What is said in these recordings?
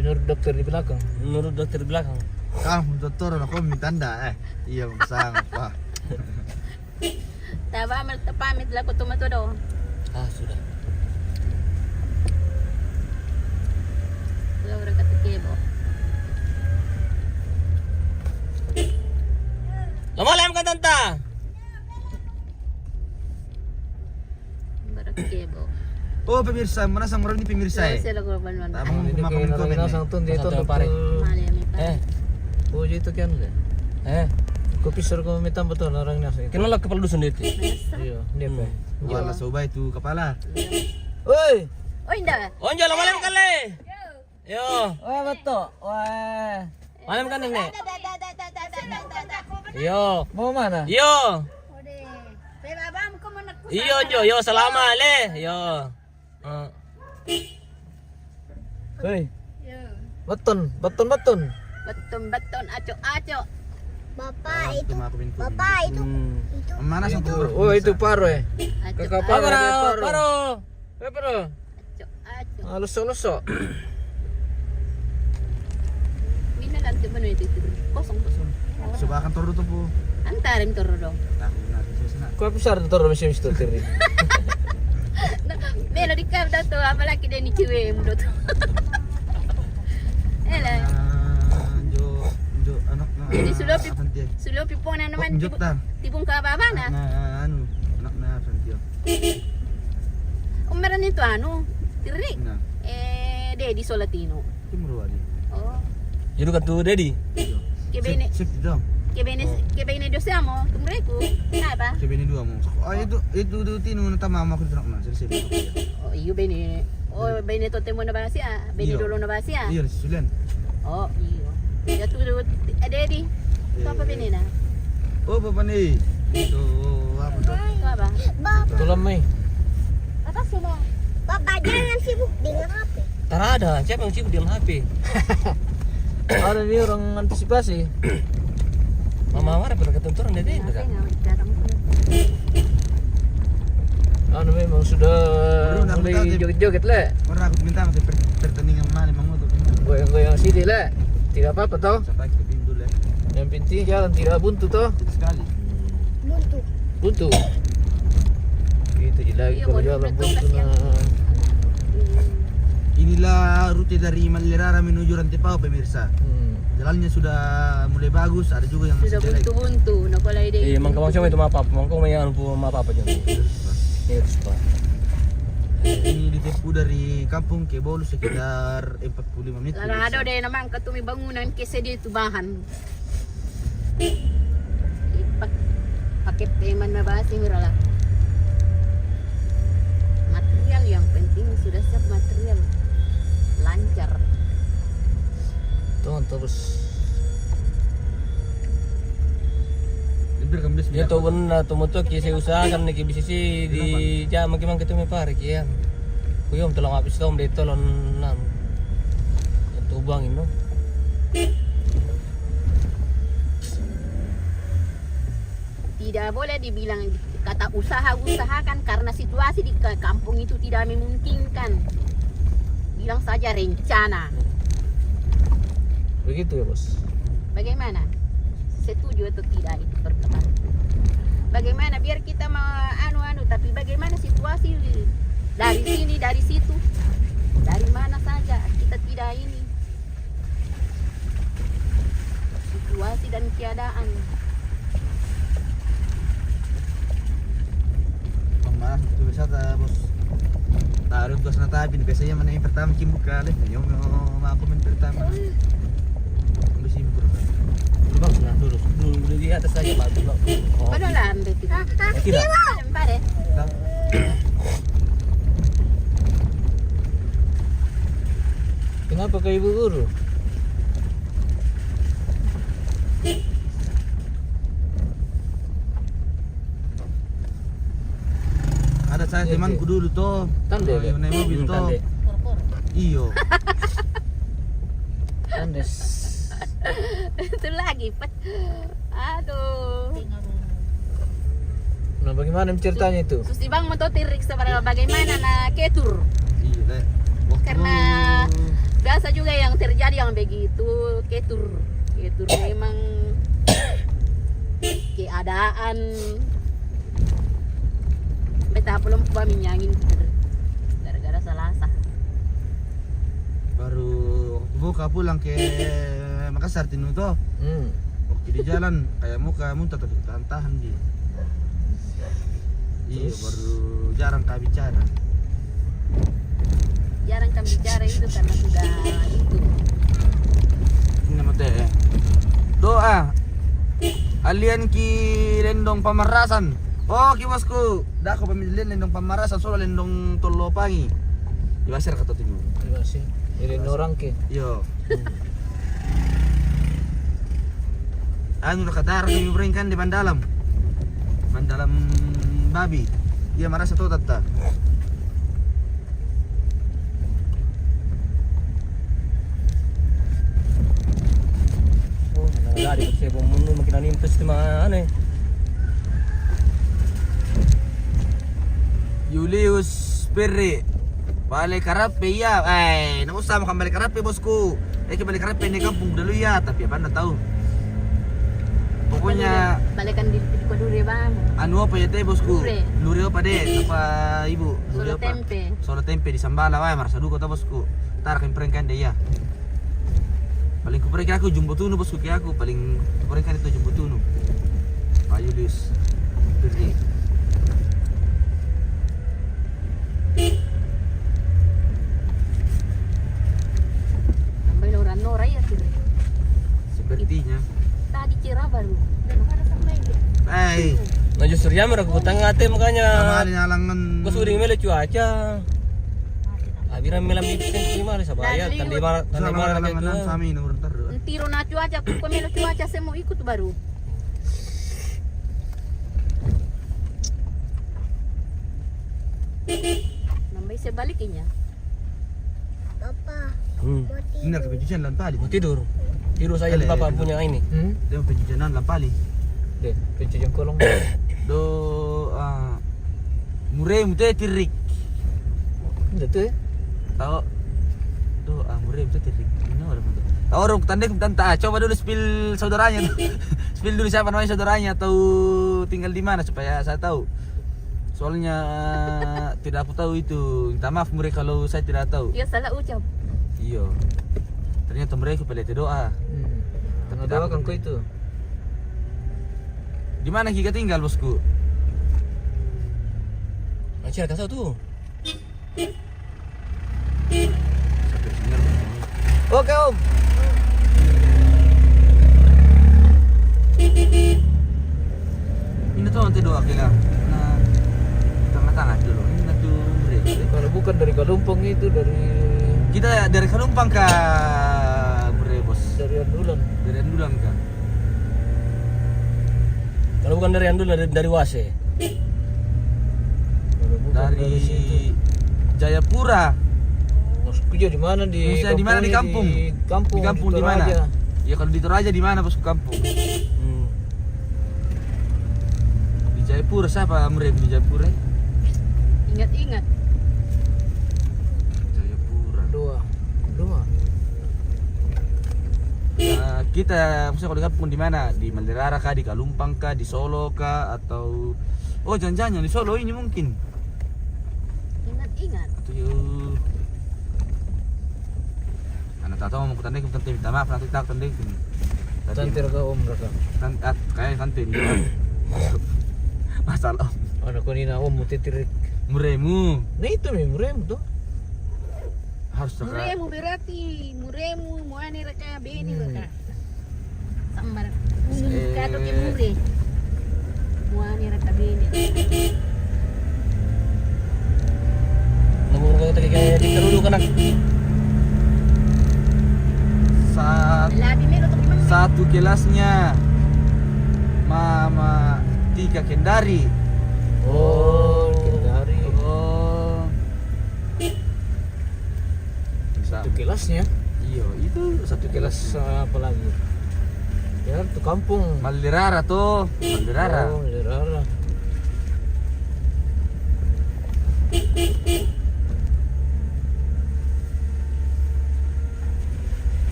Menurut dokter di belakang. Menurut dokter di belakang. Kamu dokter aku minta anda iya sang apa. Taba pamit lah ko tumato daw. Ah, sudah. Laura katikebo. Lamalam ka tanta. Barakebo. Oh pemirsa, mana sang orang ini pemirsa ya? Sila ko banwan. Tabang Hindi kumain kayo komen naraminasan to dito Masado, dokter. pare. Mali mi pa. Oh dito kan le. Ko pisar ko mitam betul orang nasa itu. Kenal kepala dusun itu. Iya, dia pe. Wala soba itu kepala. Oi. Oh inda. Onjo lamalam kali. Yo. Wah betul. Wah. Malam kan ini. Yo. Mau mana? Yo. Ode. Pebabam ko man ako. Iyo Jo, yo selama le. Yo. Hei, Yo. beton, beton, beton. Beton aco. Bapak itu. itu. Mana sang tuh? Oh itu paro ya. Aco. Kakak Paro, paro. paro. Paro. Aco. Luso. Mina ganti ba itu? Kosong. Soba kan toro tuh po. Antarin toro dong. Tahu nanti susah. Kau pisar tuh mesin itu teri. Melo di kap dato apalagi dia ni cewek muda tu. Ela. Jo anak na. Jadi sulo pipona naman Jok ta. tibong ka baba na. Anu anak na Santio. Meron itu anu, tiri. Nah, Dedi Solatino. timur wali. Oh. Jadi kan tuh Dedi. Kebene Sip dong. kebene do siamo, tumreku. Apa? Coba ini dua mau. Oh itu tinu na tama ako dito na. Sir. Oh, iyo bene. Oh, bene to temo na ba siya? Bene Iyo. dolo na ba siya? Iya sulen. Oh, iyo. Ya tu Dedi. Ito apa bene na? Oh papa nih. Itu apa tuh? Ito apa? Tulam mai. Apa semua? Papa jangan sibuk dengan HP. Tak ada, siapa yang sibuk dengan HP? Ada nih orang antisipasi. Mama marah pada ketentuan Dedi enggak? Anu memang sudah Baru nak mulai tahu, Tip. joget-joget le. Orang aku minta masih pertandingan mana emang tuh. Goyang-goyang sini le. Tidak apa-apa toh. Sampai ke pintu lah. Yang penting jalan tidak buntu toh. Sekali. Buntu. Gitu je lagi Iya, kalau boleh jalan betul, buntu kasihan. nah. Inilah rute dari Malirara menuju Rantepao pemirsa. Jalannya sudah mulai bagus, ada juga yang masih Sudah jelek. buntu-buntu, nakulay deh. Iya, mang kamang siapa itu apa? Mang kau yang anu apa aja. Iya, sudah. Ini ditempuh dari kampung ke Bolu sekitar 45 menit. Larado deh naman katumi bangunan kasi dito bahan. Pakai teman na ba lah. Material yang penting sudah siap material. Lancar. Tuh terus. Hampir kembali Dia tahu benar tuh motor saya usahakan nih bisnis di jam makin kita mepare kian. Kuyom tolong habis tom deh tolong nam. Itu bang ini. Tidak boleh dibilang kata usaha-usahakan karena situasi di kampung itu tidak memungkinkan. Bilang saja rencana. Begitu ya, Bos. Bagaimana? Setuju atau tidak itu perkara. Bagaimana biar kita mau anu tapi bagaimana situasi dari sini dari situ dari mana saja kita tidak ini situasi dan keadaan. Pemalas itu wisata bos. Taruh tugas nata biasanya mana yang pertama kim buka deh. Yang mau komen pertama. Besi buku. Bang, nah dulu di atas saja Pak. Oh. Padahal ambil itu. Tidak. Pare. Kenapa ke ibu guru? Ada saya Iya, temanku dulu toh. Tande, Yang naik mobil toh. Tande. Iyo. Andes. Itu lagi. Aduh. Nah, bagaimana ceritanya itu? Susi bang mototirik sebenarnya bagaimana na ketur. Iya deh. Karena biasa juga yang terjadi yang begitu. Ketur memang keadaan beta belum minyangin gara-gara salasa. Baru waktu buka pulang ke Makassar Tinu tuh. Waktu di jalan kayak muka muntah tapi tahan dia. Iya, baru jarang kami bicara. Jarang kami bicara itu karena sudah itu. Ini nama teh. Doa. Alian ki lendong pamarasan. Oh, ki bosku. Dah aku pamilin lendong pamarasan soal lendong tolopangi. Di pasir kata Tinu. Terima kasih. Ini orang ke. Yo. Anu nak kata kami berikan di Bandalam. Bandalam babi. Dia marah satu tata. Oh, nalari ko siya mundo makin animtos di mana? Julius Perre. Balik Karape ya. Nggak usah makan balik Karape bosku. Balik Karape ini kampung dulu ya, tapi apa anda tahu? Pokoknya balikan di Kodure bang. anu apa ya teh bosku? Lure. Lure apa deh? Apa ibu? Lure Solo apa? tempe. Solo tempe di Sambala wae marasa duko ta bosku. Tar kan perengkan deh ya. Paling kuperengkan aku jumbo tunu bosku ke aku paling kuperengkan itu jumbo tunu. Pak Julius Perre. Sampai orang Nora ya sih. Sepertinya. Tadi kira baru. Dan ada sama lagi. Nah justru ya mereka kutang ngate makanya. Sama halangan. Kau sudah mele cuaca. Abiran melam itu gimana sabaya Lalu, tadi mana Halangan itu. sami nomor terus. Tiro na cuaca, pemelo cuaca saya mau ikut baru. Nambah sebalikinya. Ini nak pencucian lampali. Mau tidur. Tidur saya di bapak punya ini. Dia mau pencucian lampali. Deh, pencucian kolong. Do mureh mute tirik. Itu ya. Tahu? Do mureh mute tirik. Ini orang itu. Tahu orang tandek tanta. Coba dulu spill saudaranya. Spill dulu siapa namanya saudaranya atau tinggal di mana supaya saya tahu. Soalnya tidak aku tahu itu. Minta maaf mereka kalau saya tidak tahu. Dia salah ucap. Iya. Ternyata mereka pelete doa. Tengah doakan kau itu. Di mana Kika tinggal bosku? Macam kasau tuh. Oke om. Ini tuh nanti doa Kika. Nah, tengah-tengah dulu. Ini nanti mereka. Kalau bukan dari Kalumpang itu dari Kita dari Kalumpang ke Brebos. dari Andulan. Dari Andulan kah? Kalau bukan dari Andul dari Wase. Kalau bukan Dari situ. Jayapura. Maksudku di mana di? Maksudnya di mana di kampung? Di kampung. Di kampung di mana? Toraja. Ya kalau di Toraja di mana bosku kampung? Di Jayapura siapa mereka di Jayapura? Ingat-ingat. Jayapura. Dua. Nah, kita maksudnya kalau di kampung di mana? Di Malderara kah, di Kalumpang kah, di Solo kah, atau jangan-jangan di Solo ini mungkin. Ingat-ingat. Atau yuk. Anak tahu mau kutandai kita minta maaf nanti tak tandai. Santir ke om mereka. Kayak santai nih. Masalah om. Anak ko nina om mutitirik. Muremu Nah itu nih murem tuh. harus terkait. Muremu berarti, muremu muani reka beni reka. Sambar. Kado ke mure. Muani reka beni. Namun kau tadi kayak diteruduk anak. Labi melo to gimana? Satu kelasnya Mama Tika Kendari. Oh, dari Oh. Bisa. itu kelasnya. Iya, itu satu Kelas kelas. apa lagi? Ya itu kampung. Malderara tuh, Malderara. Oh, Malderara.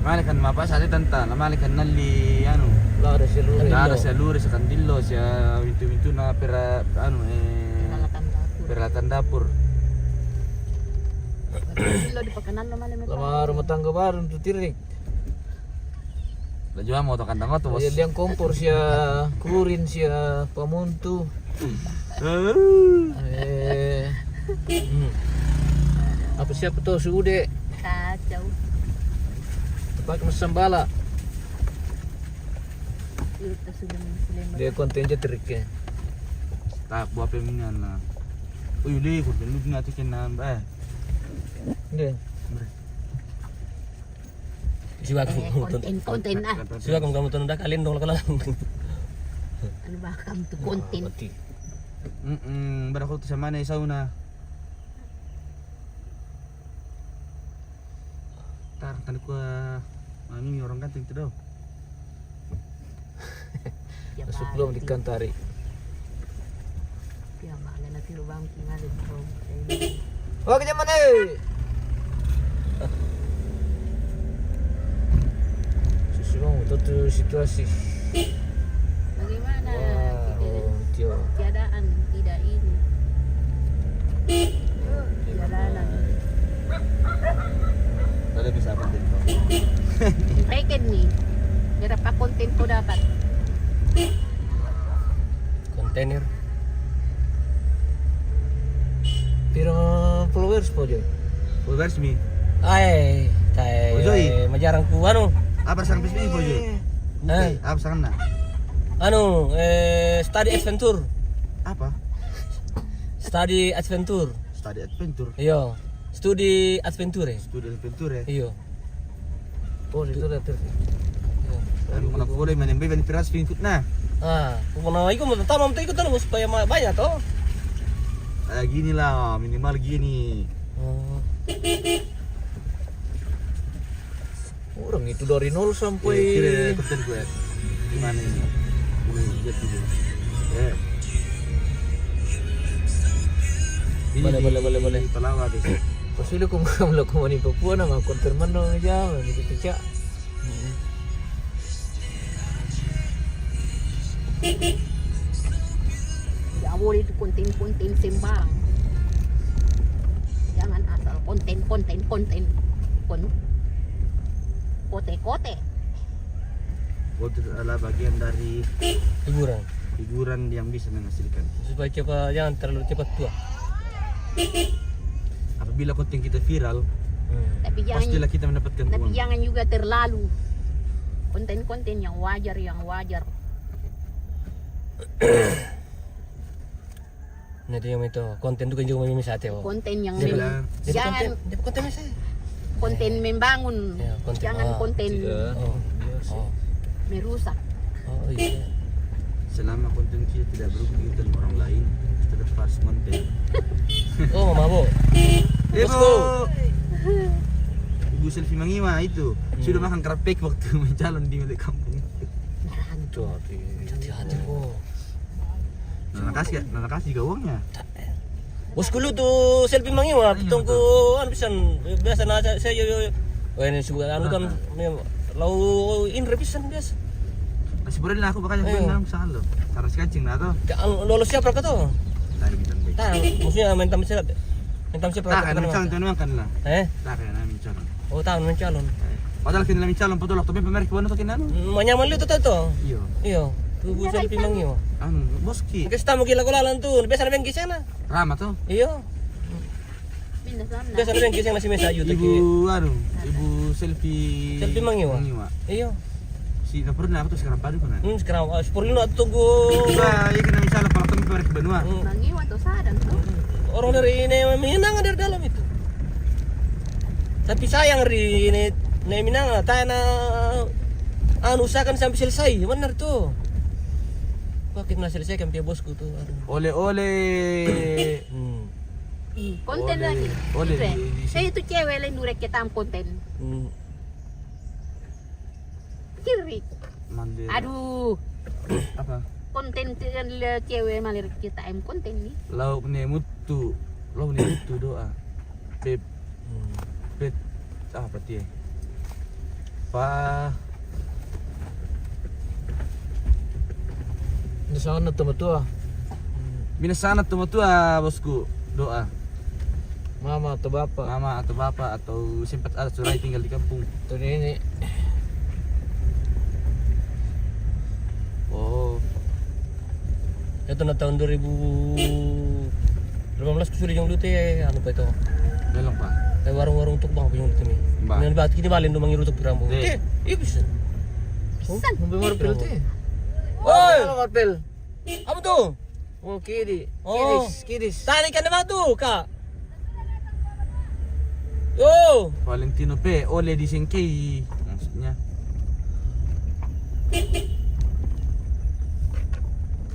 Malikan mapa sa tanta, malikan nali ano. Lah ada seluruh. Ada sa lure sa kandilo sa wintu-wintu na pera ano Peralatan dapur. peralatan dapur. Lo di pakanan lo malam Lama rumah tangga baru untuk tirik. Laju mo to kandang to bos. Ya liang kompor sia kurin sia pamuntu. Apa siapa tuh sude? kacau. Pakai masambala. Itu sudah muslim. Dia kontennya tirik ya. Tak buat pemingan na. Uy, uli ko lu na to kinan ba. Dia. Siwa Konten ah. Siwa kamu tunda kalin dong kalau. Ano ba kam to konten? Mati. Bara ko to sa manay sauna. Tar kan ko ini orang kanting tu daw. Masuk belum di kantari. Kaya maaga na tirubang kingalit ko. Wah, ke mana? Susulang itu situasi. Bagaimana? Wow, Tio. Tiadaan tidak ini. Tiadaan. Ada bisa apa dito. Record nih. Berapa konten ko dapat? Kontainer. Pirang followers po Joy. Followers mi. Ay, tay. Ojoy. Majarang ku anu. Apa sang bisnis po jo? Eh. Apa sang na? Anu, study adventure. Apa? Study adventure. Study adventure. Iya. Studi adventure. Studi adventure. Iya. Oh, itu udah ter. Iya. Ano ko na po rin manimbe ban piras pincut na. Ah, kumana ikut mau tamam tuh ikut dulu supaya banyak toh. Gini lah, minimal gini. Oh. Orang itu dari nol sampai Kira konten gue. Gimana ini? Ini lihat dulu. Boleh. Palawa guys. Pasili kung kamla ko mani Papua na konten man dong aja, gitu pecah. Tidak boleh itu konten-konten sembarang. Jangan asal konten. Kote-kote. Itu adalah bagian dari Hiburan. hiburan yang bisa menghasilkan. Supaya cepat jangan terlalu cepat tua. Apabila konten kita viral, Tapi pastilah kita mendapatkan tapi uang. jangan juga terlalu. Konten-konten yang wajar. Nanti yang itu konten itu kan juga memang sate. Konten yang Dia bilang, jangan konten saya. konten membangun. Ya, konten. Jangan konten Tidak. Oh. Oh. merusak. Oh iya. selama konten kita tidak merugikan orang lain, kita dapat konten. Oh, mabuk. Ibu, Ibu Selfie Mangiwa itu sudah makan kerapik waktu mencalon di milik kampung. Hati-hati kok. Nana kasih gak uangnya? Bosku lu tuh selfie mangiwa, tunggu anu pisan biasa na saya yo. Wah ini sebuah anu kan lau in revision biasa. Masih boleh lah aku makanya Ayo. bilang sama lo. Taruh si kancing lah tuh. Lolos siapa kata tuh? Tadi kita baik. Tang, maksudnya mentam siapa? Mentam siapa? Tak kan mencalon tuh nuang kan lah. Tak kan mencalon. Oh tahu mencalon. Padahal kena mencalon betul waktu pemerintah kuano tuh kinan. Manyaman lu tuh tuh. Iya. Iya. Tuh selfie mangiwa. Anu boski. Kasi tamo gila kulalan tuh. Biasa na bang gisena. Rama tuh. Iya. Mindasan Biasa na bang gisena na si Mesayu tuh. Ibu anu, Ibu Selfie. Selfie Mangiwa. Iya. Si na pernah aku tuh sekarang padu kan. Sekarang sepuluh lu tunggu. Bah, iya kena misalnya kalau kami pemerintah benua. Mangiwa tuh sadang tuh. Orang dari ini Minang dari dalam itu. Tapi sayang ri ini Minang tayo na anu usahakan sampai selesai. Benar tuh. Bakit na selesai kan pia bosku tuh. Aduh. Oleh. Konten Oleh. lagi. Oleh. Saya itu cewek lain durek kita konten. Kiri. Mandiri. Aduh, Apa? konten cewek malir kita konten nih. Lauk ne mutu. Lauk ne mutu doa. Pep. Pep. Apa dia? apa? Di sana teman tua, Minasana tua bosku, doa. mama atau bapak. Mama atau bapak atau sempat ada saudara tinggal di kampung. Tuh ini. Oh, Itu na tahun 2018 ko suri yung lute ano pa ito. melong pa. Kay warung-warung tuk bang yung lute ni. Ba. Nan ba kini balin dumang irutok pirambo. Di. Ibis. Pisan. Mau marpel tuh. Oy! Ano marpel? Apa tuh? Oh kiri. Oh. Kiris. Tani ka naman tuh, Kak. Yo! Valentino P, oleh di Sengkei maksudnya.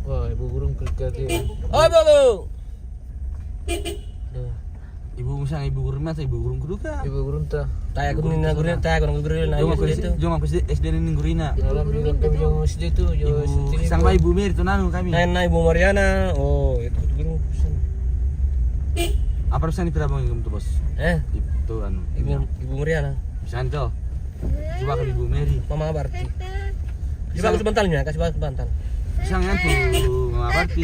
Wah, ibu burung kerja dia. Oy, babu. Ibu misalnya ibu guru masa ibu guru kuduka. Ibu burung ta. Taya ko nina gurin, taya ko nang gurin na Jom yung aku dito. jom aku SD ning gurina. Dalam bilang kami yang SD tuh, yo Ibu sama ibu Mir itu nanu kami. Na Ibu Mariana. Oh, itu gurin pesan. Apa pesan di Pirabong itu bos? Itu anu. Ibu Mariana. Pesan tuh. Coba ke ibu Mary. Mama Barti. Coba aku sebentarnya, kasih bantal. Pesan yang tuh ngabarti.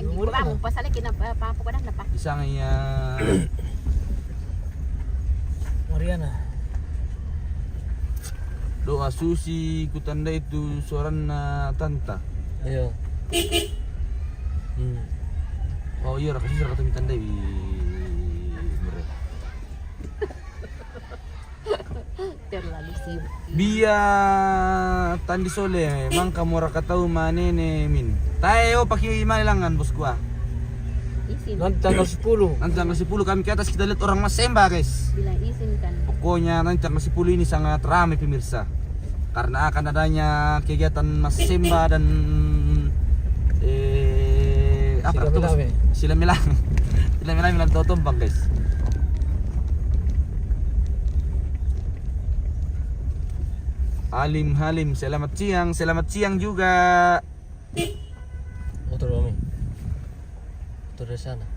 Lagi ko ba mo pasali kinapa ko na pa. Isang ya Mariana. doa susi kutanda itu suarana tanta. Ayo. Oh iya rakasi suara kata tanda i. Terlalu sibuk. Bia tandi sole mang kamu rakatau manene min. Tayo pakai manilangan bos gua. Isin. Nanti tanggal 10. Nanti tanggal 10 kami ke atas kita lihat orang mas Semba guys. Bila isin kan. Pokoknya nanti tanggal 10 ini sangat ramai pemirsa. Karena akan adanya kegiatan mas Semba dan apa itu? Silamilang. Silamilang milang totombang guys. Halim, selamat siang juga. Motor kami. Motor dari sana.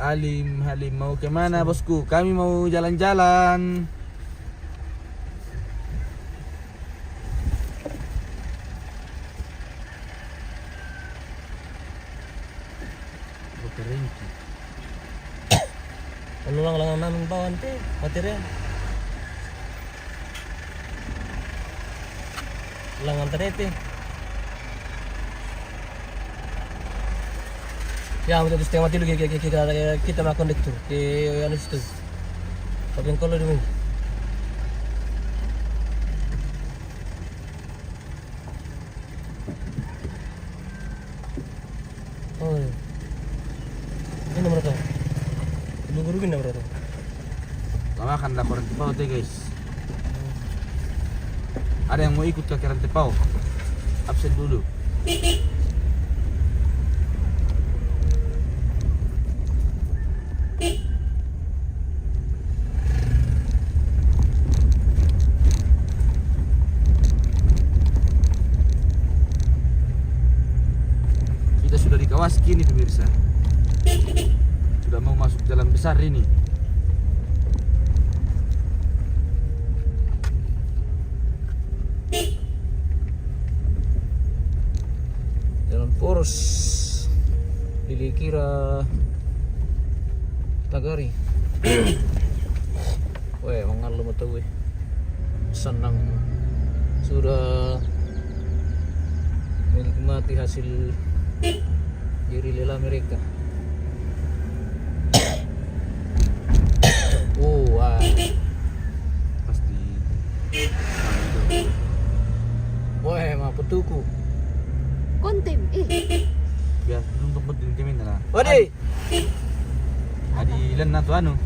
Halim, mau kemana bosku? Kami mau jalan-jalan. Berengki. Ano lang namin bawan te, material. Lang internet eh. Ya, kita setengah mati lagi kita melakukan kondektur ke ano situ. Sabi ang kolor dumi. Oh. Ini nomor to. Guru-guru nomor to. Makan lah koran tepau teh guys. Ada yang mau ikut ke koran tepau? Absen dulu. Kita sudah di kawasan kini pemirsa. Sudah mau masuk jalan besar ini. Jalan poros. Kira Tagari. Weh, mengalu mata weh. Senang sudah menikmati hasil jeri lela mereka. Oh, wah. Pasti. Weh, mah petuku. Konten Biar belum tempat di kami lah. Wadi. Adi ilan na to ano?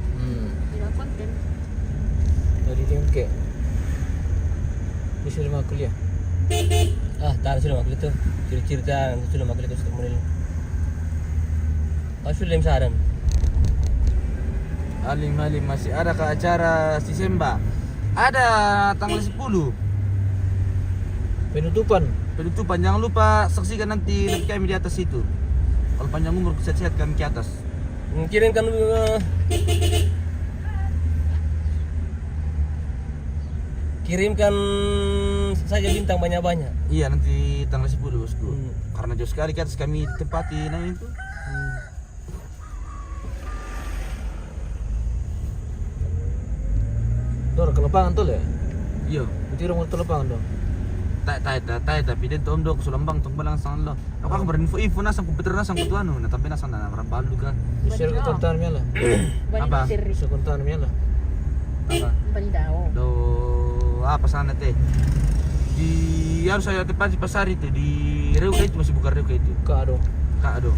Bila konten. Dari Timke. Bisa lima kuliah. Ah, tahan sudah maklik itu. Cerita sudah maklik itu sudah mulai. Sudah lem saran. Halim masih ada ke acara si Semba. Ada tanggal 10 Penutupan. Jangan lupa saksikan nanti kami di atas itu. Kalau panjang umur sehat-sehat kami ke atas. Kirim kan Kirimkan saja bintang banyak-banyak. Iya nanti tanggal 10 bosku. Hmm. Karena jauh sekali kan kami tempati nah itu. Dor ke lapangan tuh ya. Iya. Nanti rumah ke lapangan dong. Tak tapi dia tuh omdok sulambang tong balang sang lo. Aku kan berinfo nasang komputer nasang kutuanu, nah tapi nasang na orang balu kan. Share ke tonton mela. Apa? Share ke tonton mela. Apa? Bandao. Do apa sana teh? Di harus saya tepat di pasar itu di Reuka itu masih bukan Reuka itu. Kak Aduh.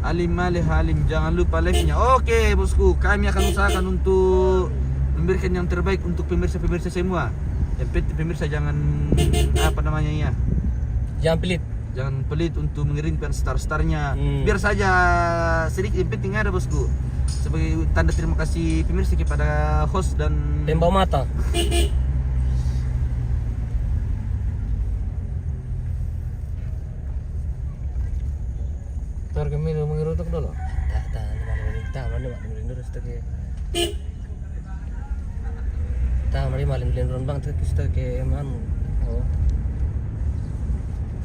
Alim malih halim jangan lupa live-nya. Oke bosku, kami akan usahakan untuk memberikan yang terbaik untuk pemirsa-pemirsa semua. Yang penting pemirsa jangan apa namanya ya. Jangan pelit. Jangan pelit untuk mengirimkan star-starnya. Biar saja sedikit yang penting ada bosku. Sebagai tanda terima kasih pemirsa kepada host dan Tembak mata. Ntar kami mengirutuk dulu. Mari malin bang tu kita ke mana? Oh.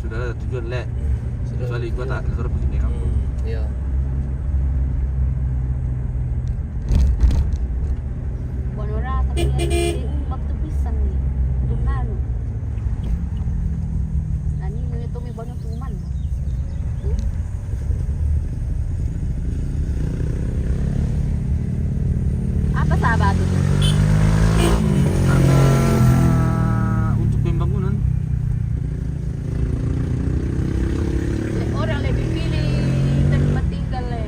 sudah ada tujuan le. Kecuali gua tak terus begini kamu. Iya. Bonora tapi waktu pisang nih. Tunalo. Ani itu mi bono tuman. Apa sahabat itu? Karena untuk pembangunan Orang lebih pilih tempat tinggal le.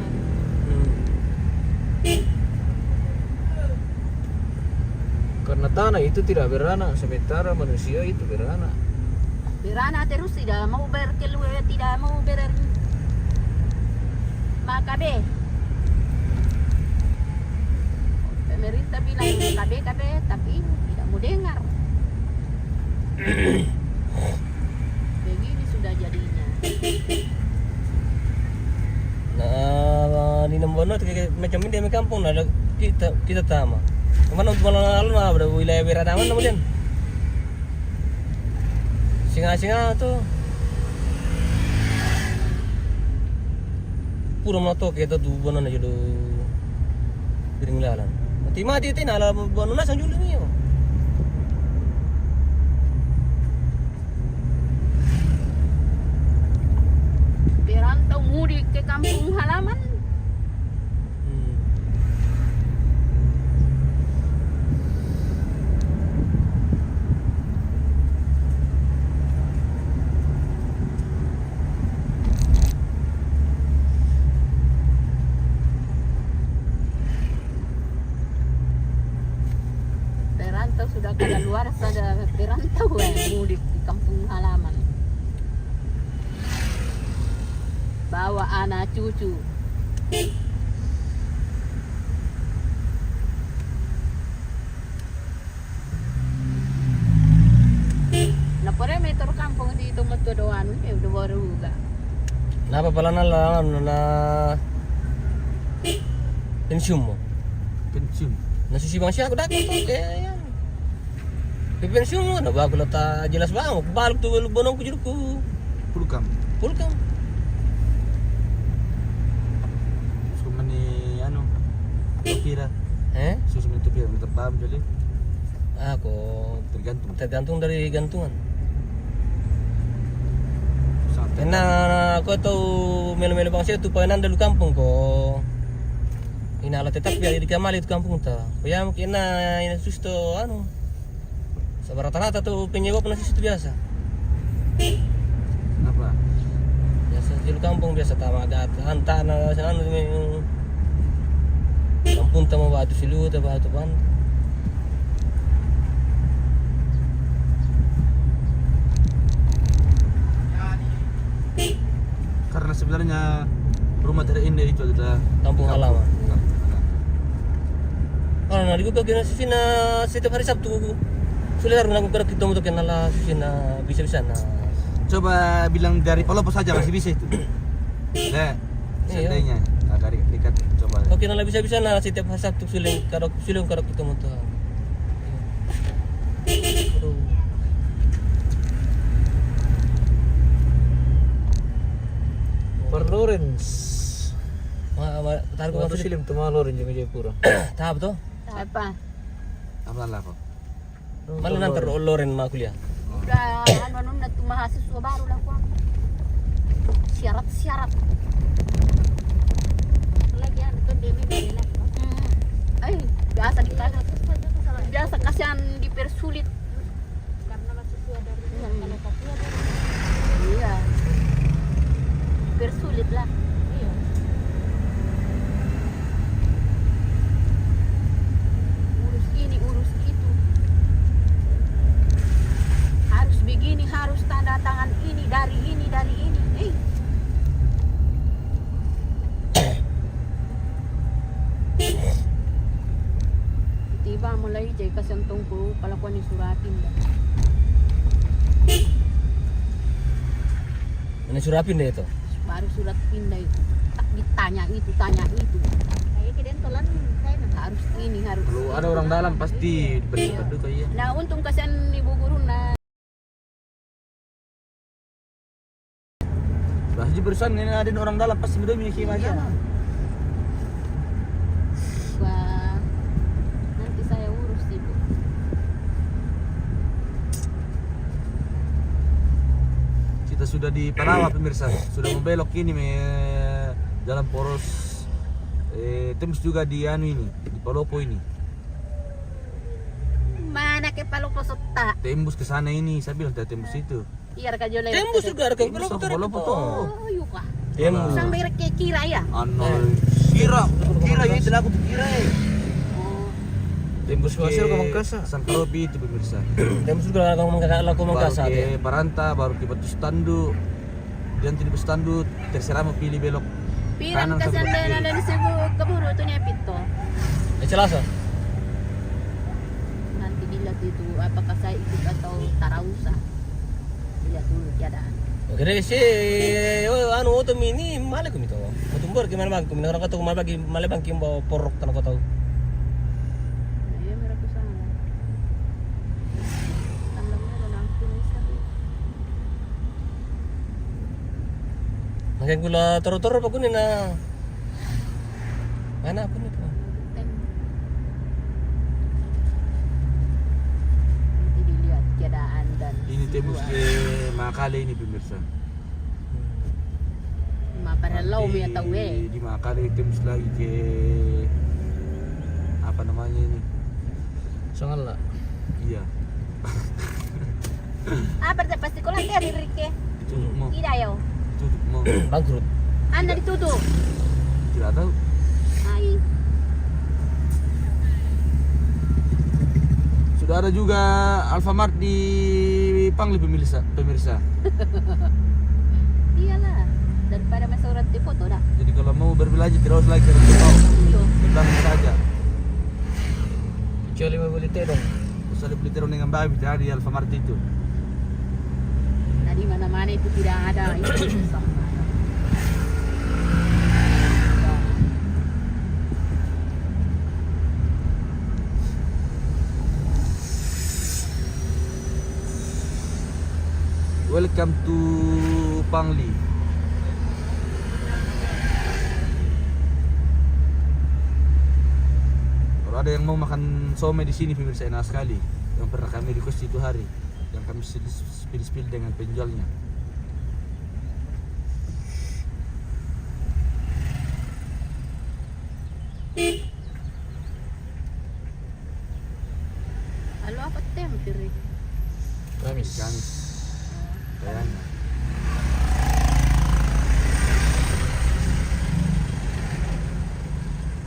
Karena tanah itu tidak beranak, sementara manusia itu beranak. Berana terus tidak mau berkeluar, tidak mau makabe. Pemerintah bilang KB tapi tidak mau dengar. Begini sudah jadinya. Nah, di Nambono macam ini di kampung ada kita tama. Kemana untuk malam lalu ada wilayah beradaman kemudian. Singa-singa tuh. Puro moto kita tuh bono na judo piring lalan. Mati tin ala bono na sang judo niyo. Berantau mudik ke kampung halaman. Berantau sudah keluar saja berantau mudik di kampung halaman. Bawa anak cucu. Napore meter kampung di tempat doan udah baru juga. Napa pala na pensiun mo. pensiun. Nasusibang siya ako dati to kaya yan. Pensiun mo na bago na ta jelas ba mo balik to bonong ko jud ko. Pulkam. Pulkam. Sumani ano? Topira. Susu topira minta paham jadi. Ako tergantung dari gantungan. Karena ako tahu melo-melo bang siya tupanan dulu kampung ko. Inala tetap biar di kamali itu kampung ta. Kaya mungkin na ina susto ano. Sa rata-rata tuh penyewa pun situ biasa. Apa? Biasa di kampung biasa tama agak anta na sa ano yung kampung tama batu silu ta batu pan. Karena sebenarnya rumah terindah itu adalah Kampung halaman. Kalau na di ko kagina sina setiap hari Sabtu sulit harus melakukan kita untuk kenal sina bisa-bisa na. Coba bilang dari Palopo saja masih bisa itu. Seandainya agak dekat coba. Kalau kenal bisa-bisa na setiap hari Sabtu sulit kalau kita mau tahu. Lawrence. Tarik ko Waktu silim tuh Lawrence juga Jayapura. tahap to. Apa? Apa lah kok? Malah nanti Loren mah kuliah. Udah anu na tuh mahasiswa baru lah kok. Syarat-syarat. Lagi anu tuh dia lah. Biasa biasa kasihan dipersulit karena mahasiswa dari kalau Papua. Iya. Persulit lah. Iya. Urus ini, urus itu. Harus begini, harus tanda tangan ini, dari ini, dari ini. Tiba mulai jadi kasentong ko palakuan ni suratin dah. Ini surapin deh itu. Baru surat pindah itu. Tak ditanya itu, tanya itu. Kayak keden tolan harus ini, harus. Kalau ada orang dalam pasti berdebat juga iya. Nah, untung kasihan ibu guru nah. Bah haji barusan ini ada orang dalam pasti betul mikir aja. Wah, nanti saya urus ibu. Kita sudah di Palawa pemirsa, sudah membelok ini jalan poros tembus juga di anu ini, di Palopo ini. Mana ke Palopo sota? Tembus ke sana ini, saya bilang tidak tembus itu. Iya ka jole. Tembus juga ada Tembus Palopo ke Palopo tuh. Oh, yuka. Tembus. Sang merek ke kira ya. Anu kira ya itu aku kira. Oh, Tembus Wasir ke Mangkasa. Sangkarobi itu pemirsa. Tembus juga laku Baru mangkasa. ke Paranta, baru ke Batu Standu. Dan di Batu Standu terserah mau pilih belok. pirang Kanan ke kasihan kiri. dari sebu keburu tuh nyepit tuh. Celasa. Nanti dilihat itu apakah saya ikut atau tarausa. Lihat dulu keadaan. Oke deh sih, anu otom ini malah kami tahu. Otom bor gimana bang? Kami orang kata malah bagi malah bang kim bawa porok tanah kau tahu. Iya mereka ke sana. Tambahnya ada langsung bisa. Mungkin gula toro-toro apa kunin na? Mana apa nih tuh? Nanti dilihat keadaan dan Ini tembus ke Makale ini pemirsa. maparalaw mo yata we. Di Makale tembus lagi ke apa namanya ini? Sangat lah. Iya. Pasti ko lang dari Rike. Ditutup mau. Tidak yo. Ditutup mau. Bangkrut. Anda ditutup. Tidak tahu. Ay. Sudah ada juga Alfamart di Pangli pemirsa. Iyalah. Daripada masurat di foto dah. Jadi kalau mau berbelanja tidak usah lagi ke mau. Yo. Belakang saja. Kecuali mau beli teh dong. Usah dibeli terong dengan babi tidak ada di Alfamart itu. Nah di mana-mana itu tidak ada itu sama. Welcome to Pangli. Kalau ada yang mau makan somai di sini pemirsa enak sekali. Yang pernah kami request itu hari, yang kami spill dengan penjualnya. Halo apa tempir? Kamis. Kamis. Kayaknya.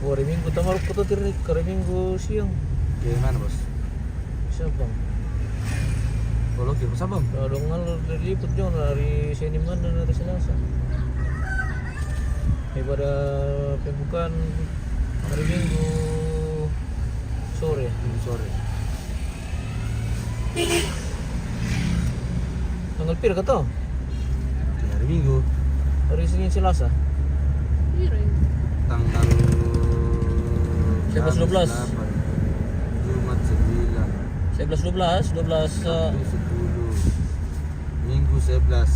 Oh, hari Minggu tamaruk ko to tirik. Hari Minggu siang. Gimana bos? Siapa? Kalau kira sabang. Kalau ngalor diliput juga dari Senin dan dari Selasa. Daripada pembukaan hari Minggu sore. Minggu sore. Tanggal pira ka to? Hari Minggu. Hari Senin Selasa. Piring. Tanggal 11, 12. Jumat 9. 11, 12, 12 Sabtu 10. Minggu 11.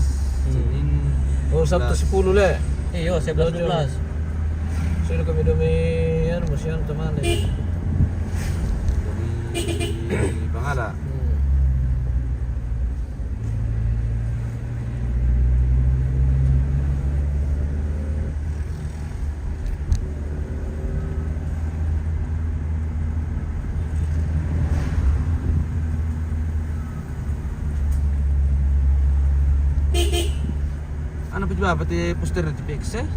Senin Oh, Sabtu 10 le. Iya, 11-12. Sudah kami demi anu musian teman deh. Dari Bangala. Ano pa ba pati poster na TPX eh?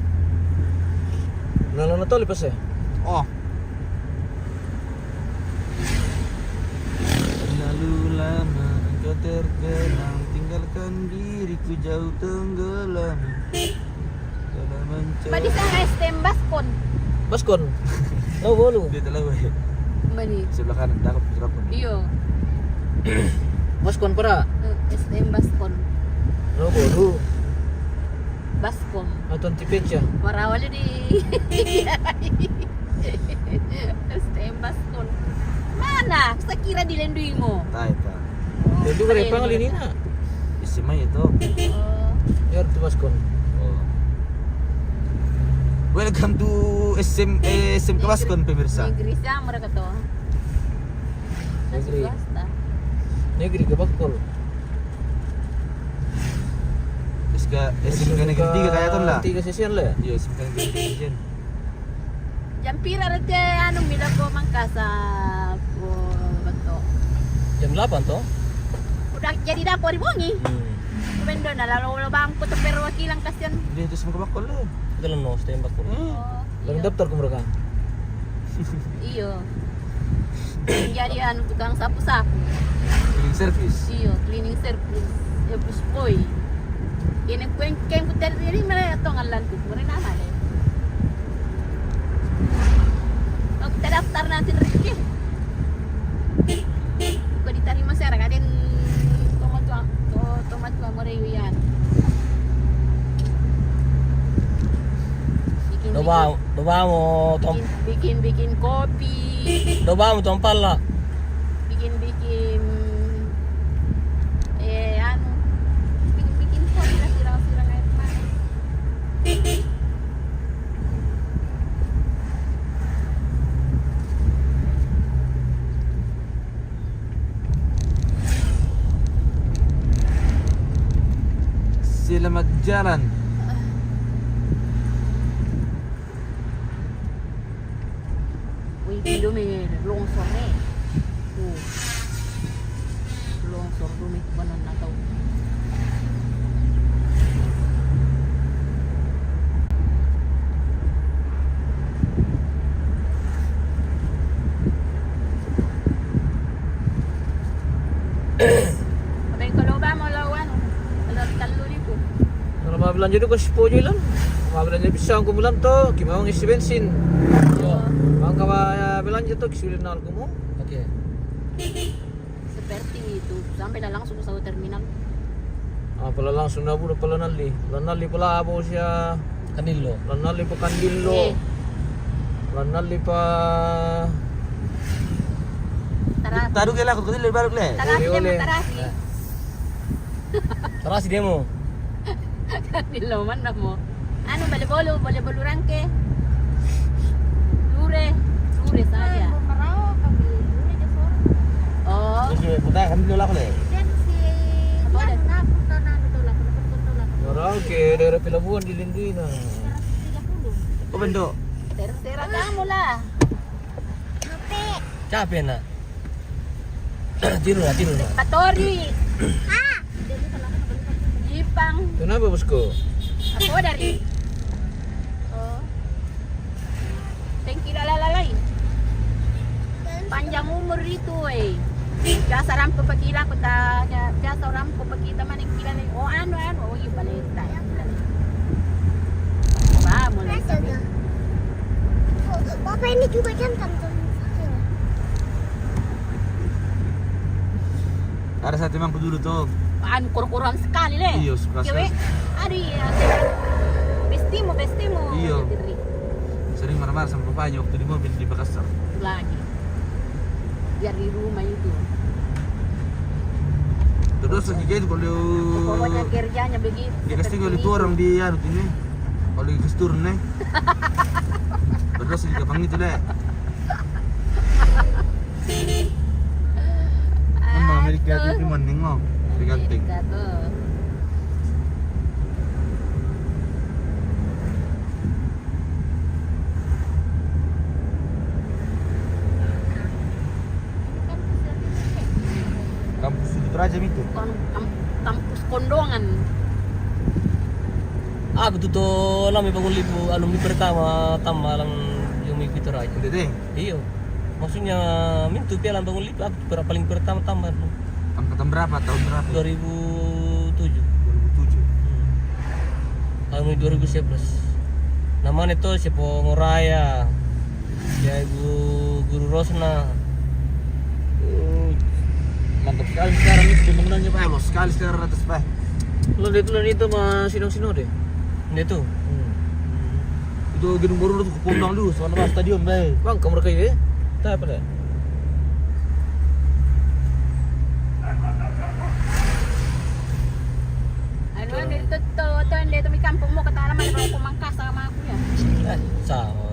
Nalo na to lipas eh. Oh. Lalu lama engkau terkenang, tinggalkan diriku jauh tenggelam. Dalam mencari. Madi sa nga stem baskon. Baskon. No bolu. Dia tahu eh. Madi. Sebelah kanan dakap mikrofon. Iyo. Baskon para. Stem baskon. No bolu. Baskon. Atau tipetya. Marawali di stem baskon. Mana? Sa kira dilendui mo. Tai pa. Itu kan repang lini na. Isimay ito. Oh. Ya itu baskon. Oh. Welcome to SM Kawaskon pemirsa. Negeri siya mereka to. Sa Negeri. swasta. Negeri ke Bakol. SM Negeri 3 kaya ton lah. 3 sesian lah ya. Iya, SM Negeri 3 dyan. Jampira rete anu mila ko mangkasa ko bato. Jam 8 toh? Udah jadi dapur ibongi. Bendo na lalo bang ko to pero wakilang kasyan. Dia itu SM Kabakol lah. Ito lang no, tembak ko. Oh. Lang daftar ko mereka. Iyo. Jadi anu tukang sapu-sapu. Cleaning service. Iyo, cleaning service. Ya bus boy. Ini kuen putar diri mereka to ngalan ko. Mereka nama deh. Kalau kita daftar nanti rezeki. Kau diterima masyarakat dan tomat tua merewian. Doba mo tom. Bikin kopi. Doba mo tompal lah. Bikin anu bikin kopi lah sirang-sirang air panas. Selamat jalan. Wih, dumi longsor nih. Longsor dumi banan na tahu. Apa yang kalau ba mo lawan? Kalau dito. Kalau mau belanja itu ke Sipojo lan. Mau belanja pisang ko bulan to, kimawang isi bensin. Mau kawa belanja to kisulit na ko mo. Oke. Seperti itu sampai dah langsung ke terminal. Ah, pala langsung na budo pala nali. Lanali pala abo siya. Kanilo. Lanali pa Kandilo. Lanali pa Tarasi. Taruh ke lah, kau lebih baru le. Tarasi Oleh-oleh. dia tarasi. Terus si demo. Kanilo mana mo? Ano boleh bolu rangke. Lure saja. Oh, Terus putar kan dulu lah le. apa ada? Marang ke daerah Pelabuhan di Lindina. Oh bendo. Terserah kamu lah. Capek nak. Tiru lah. Katori. Jipang. Kenapa bosku? Ako dari. Oh. Tengki lalalay. Panjang umur itu Biasa rampo pagkila ko biasa rampo pagkita man ang kila o ano o yung balita. Ba mo lang sabi. Papa ini juga jantan tuh. Ada satu emang dulu tuh. Ano kurang sekali le. Iya, suka Kewe, sekali. Bestimo. Iya. Diri. Sering marah-marah sama bapaknya waktu di mobil di Makassar. Lagi. Biar di rumah itu. Terus lagi gitu kalau Pokoknya kerjanya begitu. dia kasih seperti kalau itu itu. orang di anu ini Kalau ikut turun nih. Berdos di kapang itu deh. Ama Amerika itu cuma nengok, diganting. Amerika tuh. Kampus itu aja itu. Kampus Kondongan. Aku tuh lami bangun libu alumni pertama tamalan yang mengikuti raja. Udah deh. Iya. Maksudnya mintu pialan bangun libu aku paling pertama tambah Angkatan berapa? Tahun berapa? 2007. 2007. Alumni 2011. Namanya itu si Pongoraya. Ya Ibu Guru Rosna. Mantap sekali sekarang itu pembangunannya Pak. Los sekali sekarang atas Pak. Lo itu mah sinong deh. Ini tuh. Itu gedung baru itu kepundang dulu, soalnya stadion Pak. Bang, kamu rekay deh. Tak apa dah. Ano dito to dito may kampung mo katalaman ako kumangkas sama aku ya. Sama.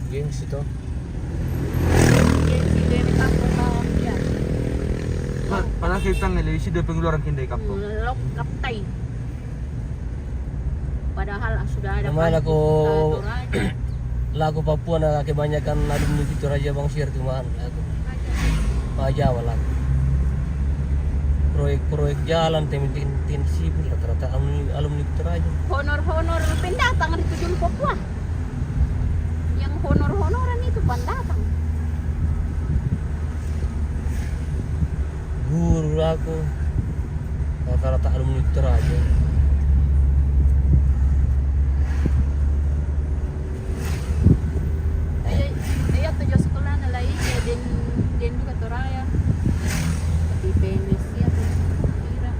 Gengs itu. Jadi may kampung mo ya. Padahal kita ngelisi dari pengeluaran kita di kampung. Lok kaptay. Padahal sudah ada Namanya Pak aku- Toraja. Lagu Papua na kebanyakan alumni itu Raja Bang Syir cuman aku. Jawa lah. Proyek-proyek jalan tim sipil rata-rata alumni itu Raja. Honor-honor pendatang di Tujuan Papua. Yang honor-honoran itu pendatang. Guru aku rata-rata alumni itu Raja. Iya tujuh sekolah nalai dan juga Toraya. Di PMS ya tuh. Kira.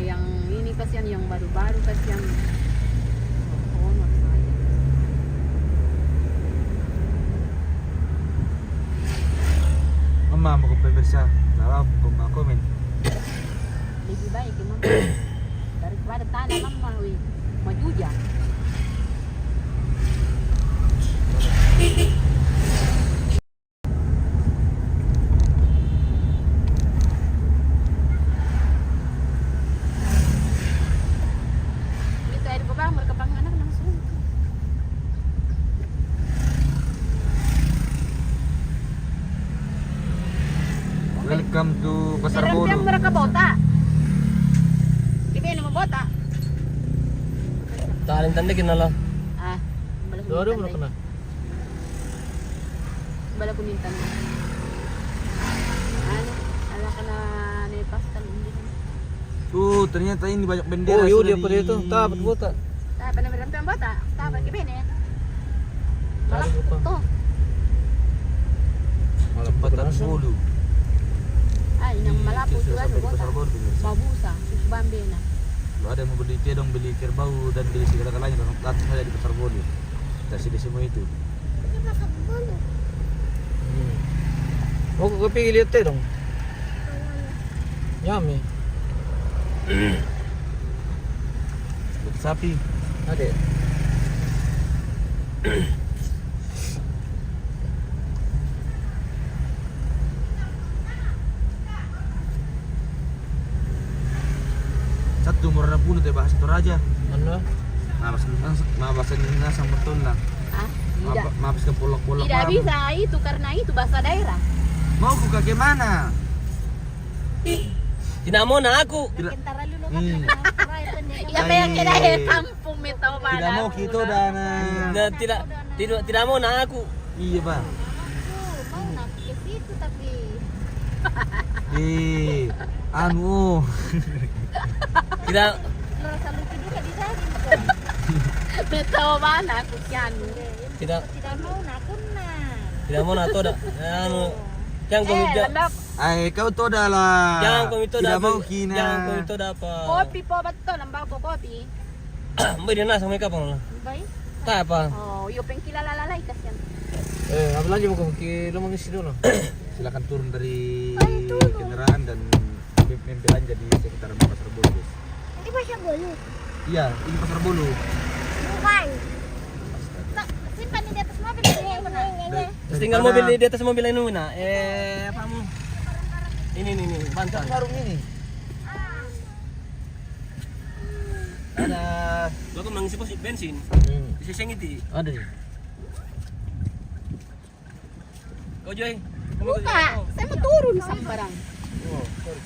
Yang ini kasihan yang baru-baru kasihan honor saja. Mama mau pemirsa, nah mau komen. Lebih baik emang daripada tanah mama wih maju aja. Kita air ke bang berkepang anak langsung. Welcome to Pasar Bodo. Yang mereka bota. Kita mau bota. Talent tanda kinala. Ah, Dua belum kena. Bala kunintan. Ano, ala kana ni pastel ini. Tuh ternyata ini banyak bendera. Oh, iya sudah dia pada itu. Tak apa buat tak. Ta pa na meron bota. Ta pa kibene. Malah Lari lupa. to. Malam Pasar langsung. Bodo. Ay, nang malapo Itu tu ano sampai di bota. Pasar Bodo pemirsa. Mabusa, susbambena. Kalau ada yang mau beli kedong, beli kerbau dan beli segala-galanya langsung saja di Pasar Bodo. Kita sini semua itu. Mau ke kopi lihat teh dong. Yummy. Buat sapi. Ada. Satu murah pun teh bahasa Toraja. Mana? Bahasa Nasang betul lah. Ah, tidak. Maaf ke polok-polok. Tidak bisa itu karena itu bahasa daerah. Mau ku ke mana? Tidak mau na aku. Tidak. Kentara lulu Hmm. Ya kayak kita ya kampung mito mana. Tidak mau gitu dan Tidak mau na aku. iya bang. Mau nak ke situ tapi Anu. Tidak rasa lucu juga di sana. Mito mana aku kian. tidak Tidak mau nak kunna. tidak mau na to da. Anu Jangan kau lambak. Kau tuh adalah jangan kau itu tidak dapat. mau kina. Jangan kau itu dapat. Kopi po betul lambak po kopi. Mbak dia nasa mereka pang. Baik. Tak apa. Oh, yo pengkilala lalai kasihan. Belanja mo kung kilo mangisi doon. Silakan turun dari kendaraan dan belanja di sekitaran Pasar Bolu. Guys. Ini Pasar Bolu. Iya, ini Pasar Bolu. Bukan. Simpan di atas mobil ini benar. Terus tinggal mobil di atas mobil ini nah. Apa mu? Ini bantal. Warung ini. Ada. Lo kan mengisi pos bensin. Di seseng itu. Ada nih. Kau Joy. Buka, saya mau turun sambarang. Oh, sorry.